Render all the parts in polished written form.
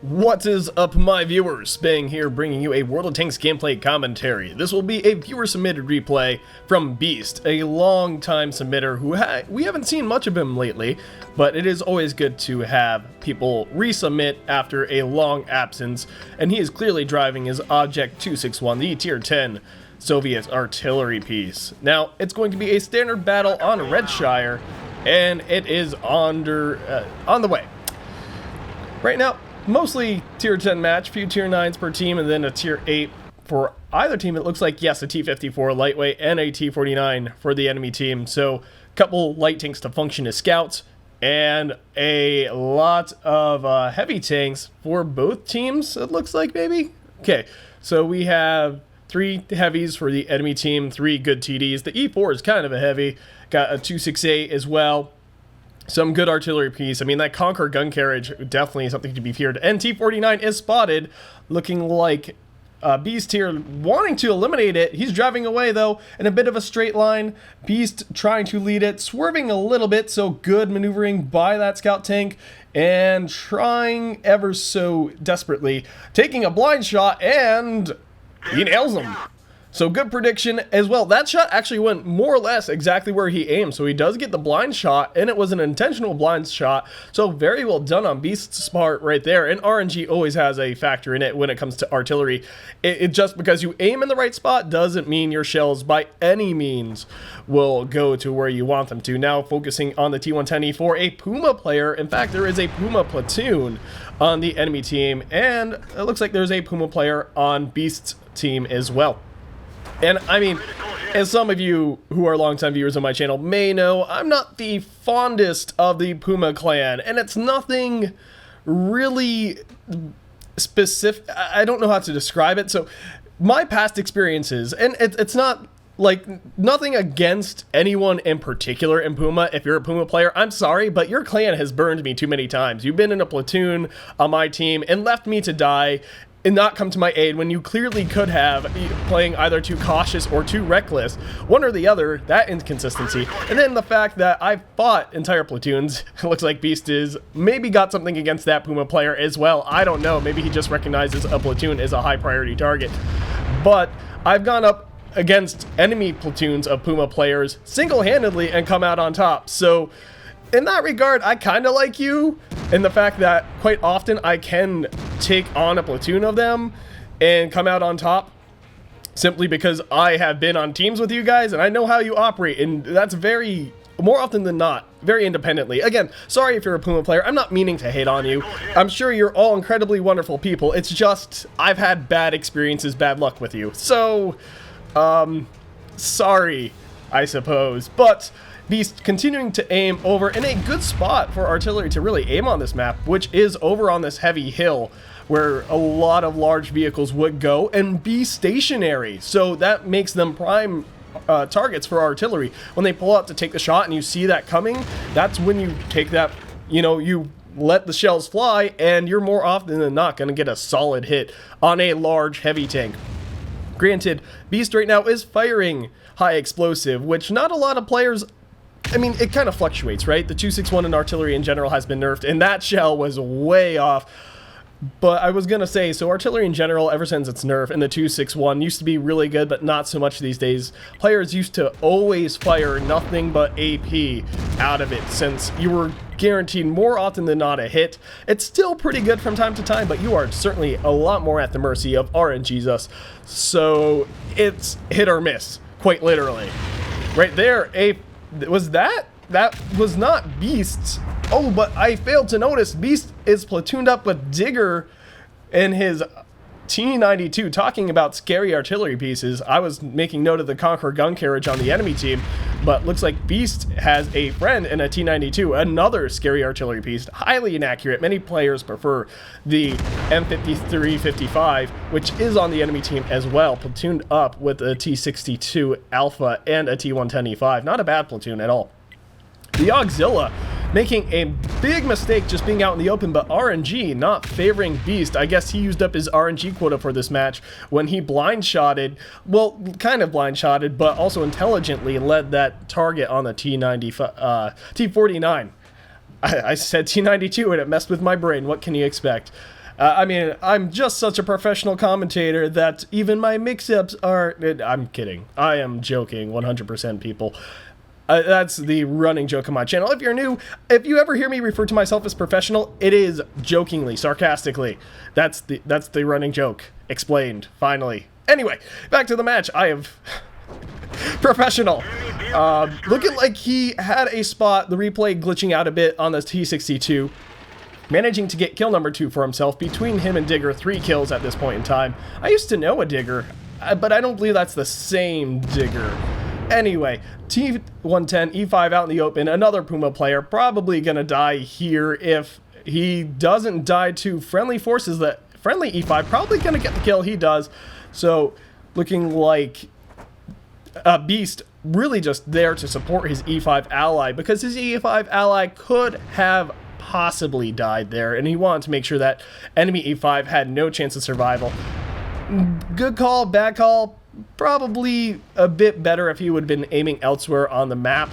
What is up, my viewers? Spang here, bringing you a World of Tanks gameplay commentary. This will be a viewer-submitted replay from Beast, a long-time submitter who we haven't seen much of him lately, but it is always good to have people resubmit after a long absence, and he is clearly driving his Obj.261, the Tier 10 Soviet artillery piece. Now, it's going to be a standard battle on Redshire, and it is on the way. Right now, mostly Tier 10 match, few Tier 9s per team, and then a Tier 8 for either team. It looks like, yes, a T-54 lightweight and a T-49 for the enemy team. So, a couple light tanks to function as scouts, and a lot of heavy tanks for both teams, it looks like, maybe? Okay, so we have 3 heavies for the enemy team, 3 good TDs. The E4 is kind of a heavy, got a 268 as well. Some good artillery piece. I mean, that Conquer gun carriage, definitely something to be feared. And T-49 is spotted, looking like Beast here wanting to eliminate it. He's driving away, though, in a bit of a straight line. Beast trying to lead it, swerving a little bit, so good maneuvering by that scout tank, and trying ever so desperately, taking a blind shot, and he nails him. So good prediction as well. That shot actually went more or less exactly where he aimed. So he does get the blind shot, and it was an intentional blind shot. So very well done on Beast's part right there. And RNG always has a factor in it when it comes to artillery. It just because you aim in the right spot doesn't mean your shells by any means will go to where you want them to. Now focusing on the T-110E4, a Puma player. In fact, there is a Puma platoon on the enemy team, and it looks like there's a Puma player on Beast's team as well. And I mean, as some of you who are longtime viewers on my channel may know, I'm not the fondest of the Puma clan, and it's nothing really specific. I don't know how to describe it. So my past experiences, and it's not like nothing against anyone in particular in Puma. If you're a Puma player, I'm sorry, but your clan has burned me too many times. You've been in a platoon on my team and left me to die and not come to my aid when you clearly could have, playing either too cautious or too reckless, one or the other. That inconsistency, and then the fact that I fought entire platoons. It looks like Beast is maybe got something against that Puma player as well. I don't know, maybe he just recognizes a platoon as a high priority target, but I've gone up against enemy platoons of Puma players single-handedly and come out on top. So in that regard, I kind of like you, in the fact that quite often I can take on a platoon of them and come out on top simply because I have been on teams with you guys and I know how you operate, and that's very, more often than not, very independently. Again, sorry if you're a Puma player, I'm not meaning to hate on you. I'm sure you're all incredibly wonderful people. It's just, I've had bad experiences, bad luck with you. So, sorry, I suppose. But Beast continuing to aim over in a good spot for artillery to really aim on this map, which is over on this heavy hill where a lot of large vehicles would go and be stationary. So that makes them prime targets for artillery. When they pull out to take the shot and you see that coming, that's when you take that, you know, you let the shells fly, and you're more often than not going to get a solid hit on a large heavy tank. Granted, Beast right now is firing high explosive, which not a lot of players, I mean, it kind of fluctuates, right? The 261 in artillery in general has been nerfed, and that shell was way off. But I was going to say, so artillery in general, ever since its nerf, and the 261 used to be really good, but not so much these days. Players used to always fire nothing but AP out of it, since you were guaranteed more often than not a hit. It's still pretty good from time to time, but you are certainly a lot more at the mercy of RNGs. So it's hit or miss, quite literally. Right there, that was not Beast's. Oh, but I failed to notice Beast is platooned up with Digger in his T-92, talking about scary artillery pieces. I was making note of the Conquer gun carriage on the enemy team, but looks like Beast has a friend in a T-92, another scary artillery piece, highly inaccurate. Many players prefer the M53-55, which is on the enemy team as well, platooned up with a T-62 Alpha and a T-110E5. Not a bad platoon at all. The Auxilla making a big mistake just being out in the open, but RNG not favoring Beast. I guess he used up his RNG quota for this match when he blind-shotted, well, kind of blind-shotted, but also intelligently led that target on the T-49. I said T-92 and it messed with my brain. What can you expect? I mean, I'm just such a professional commentator that even my mix-ups are... I'm kidding. I am joking, 100% people. That's the running joke on my channel. If you're new, if you ever hear me refer to myself as professional, it is jokingly, sarcastically. That's the running joke. Explained, finally. Anyway, back to the match. I have... professional. Looking like he had a spot, the replay glitching out a bit on the T62. Managing to get kill number 2 for himself. Between him and Digger, 3 kills at this point in time. I used to know a Digger, but I don't believe that's the same Digger. Anyway, T110, E5 out in the open, another Puma player, probably gonna die here if he doesn't die to friendly forces. That friendly E5 probably gonna get the kill, he does. So, looking like Beast really just there to support his E5 ally, because his E5 ally could have possibly died there, and he wanted to make sure that enemy E5 had no chance of survival. Good call, bad call. Probably a bit better if he would have been aiming elsewhere on the map.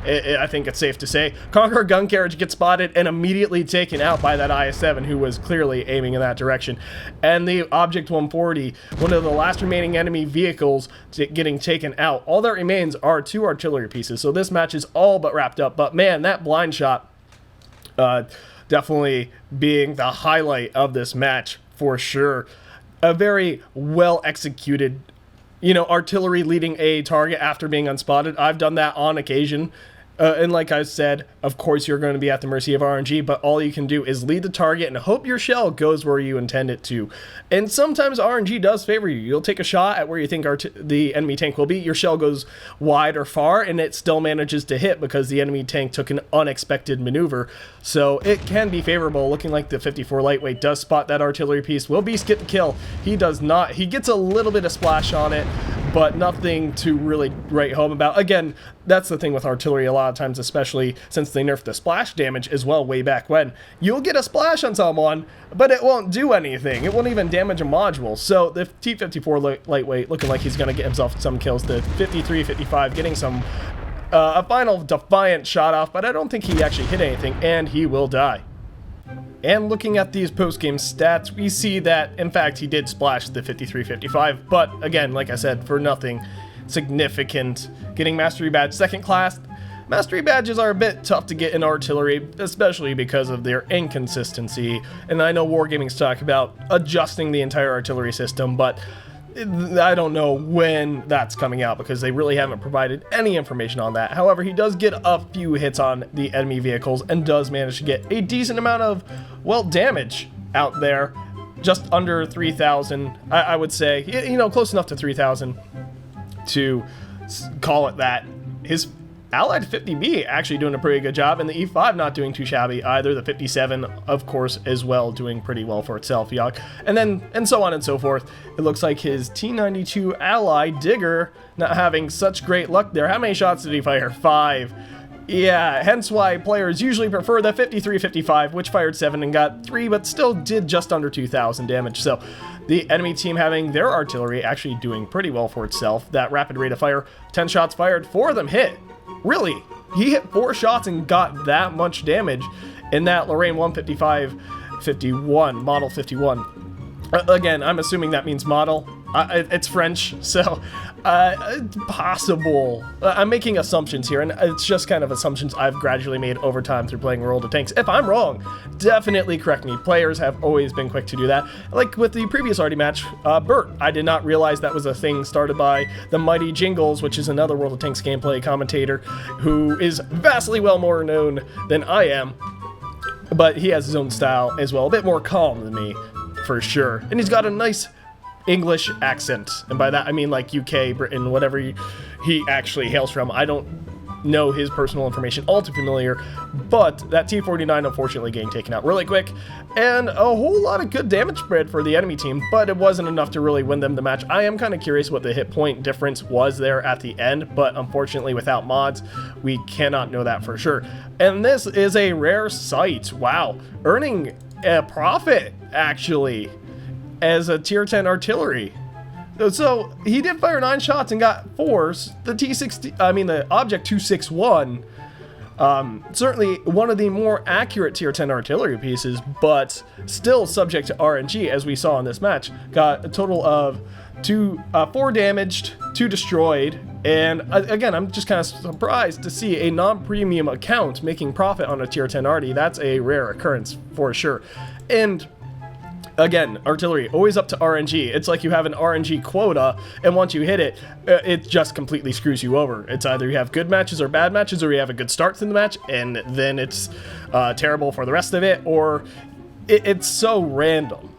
I think it's safe to say. Conqueror gun carriage gets spotted and immediately taken out by that IS-7 who was clearly aiming in that direction. And the Obj.261, one of the last remaining enemy vehicles getting taken out. All that remains are 2 artillery pieces. So this match is all but wrapped up. But man, that blind shot definitely being the highlight of this match for sure. A very well executed, you know, artillery leading a target after being unspotted. I've done that on occasion. And like I said, of course you're going to be at the mercy of RNG, but all you can do is lead the target and hope your shell goes where you intend it to. And sometimes RNG does favor you. You'll take a shot at where you think the enemy tank will be. Your shell goes wide or far, and it still manages to hit because the enemy tank took an unexpected maneuver. So it can be favorable. Looking like the 54 lightweight does spot that artillery piece. Will Beast get the kill? He does not. He gets a little bit of splash on it, but nothing to really write home about. Again, that's the thing with artillery a lot of times, especially since they nerfed the splash damage as well way back when. You'll get a splash on someone, but it won't do anything. It won't even damage a module. So the T-54 lightweight looking like he's going to get himself some kills. The 53-55 getting some, a final defiant shot off, but I don't think he actually hit anything, and he will die. And looking at these post-game stats, we see that, in fact, he did splash the 53-55, but again, like I said, for nothing significant. Getting Mastery Badge 2nd class. Mastery Badges are a bit tough to get in artillery, especially because of their inconsistency. And I know Wargaming's talk about adjusting the entire artillery system, but I don't know when that's coming out because they really haven't provided any information on that. However, he does get a few hits on the enemy vehicles and does manage to get a decent amount of, well, damage out there. Just under 3,000, I would say. You know, close enough to 3,000 to call it that. His allied 50B actually doing a pretty good job, and the E5 not doing too shabby either. The 57, of course, as well, doing pretty well for itself. Yuck. And so on and so forth. It looks like his T92 ally, Digger, not having such great luck there. How many shots did he fire? 5. Yeah, hence why players usually prefer the 53-55, which fired 7 and got 3, but still did just under 2,000 damage. So the enemy team having their artillery actually doing pretty well for itself. That rapid rate of fire, 10 shots fired, 4 of them hit. Really, he hit 4 shots and got that much damage in that Lorraine 155-51, model 51. Again, I'm assuming that means model. It's French, so possible. I'm making assumptions here, and it's just kind of assumptions I've gradually made over time through playing World of Tanks. If I'm wrong, definitely correct me. Players have always been quick to do that. Like with the previous Artie match, Bert, I did not realize that was a thing started by the Mighty Jingles, which is another World of Tanks gameplay commentator who is vastly well more known than I am, but he has his own style as well, a bit more calm than me, for sure. And he's got a nice English accent, and by that I mean like UK, Britain, whatever he actually hails from. I don't know his personal information all too familiar, but that T-49 unfortunately getting taken out really quick, and a whole lot of good damage spread for the enemy team, but it wasn't enough to really win them the match. I am kind of curious what the hit point difference was there at the end, but unfortunately without mods, we cannot know that for sure. And this is a rare sight. Wow, earning a profit actually as a tier 10 artillery. So he did fire 9 shots and got 4s. The T60, I mean the Obj.261 Certainly one of the more accurate tier 10 artillery pieces, but still subject to RNG, as we saw in this match. Got a total of 4 damaged, 2 destroyed, and again, I'm just kind of surprised to see a non-premium account making profit on a tier 10 arty. That's a rare occurrence for sure. And again, artillery, always up to RNG. It's like you have an RNG quota, and once you hit it, it just completely screws you over. It's either you have good matches or bad matches, or you have a good start to the match, and then it's terrible for the rest of it, or it's so random.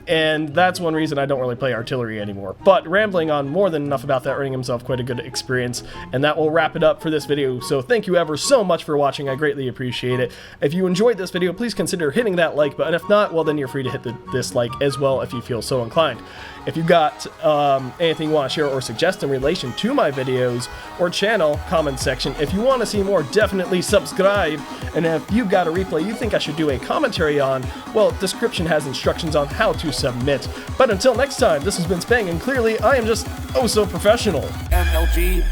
And that's one reason I don't really play artillery anymore. But rambling on more than enough about that, earning himself quite a good experience, and that will wrap it up for this video. So thank you ever so much for watching. I greatly appreciate it. If you enjoyed this video, please consider hitting that like button. If not, well, then you're free to hit the dislike as well if you feel so inclined. If you've got anything you want to share or suggest in relation to my videos or channel, comment section. If you want to see more, definitely subscribe. And if you've got a replay you think I should do a commentary on, well, description has instructions on how to submit. But until next time, this has been Spang, and clearly I am just oh so professional. MLG.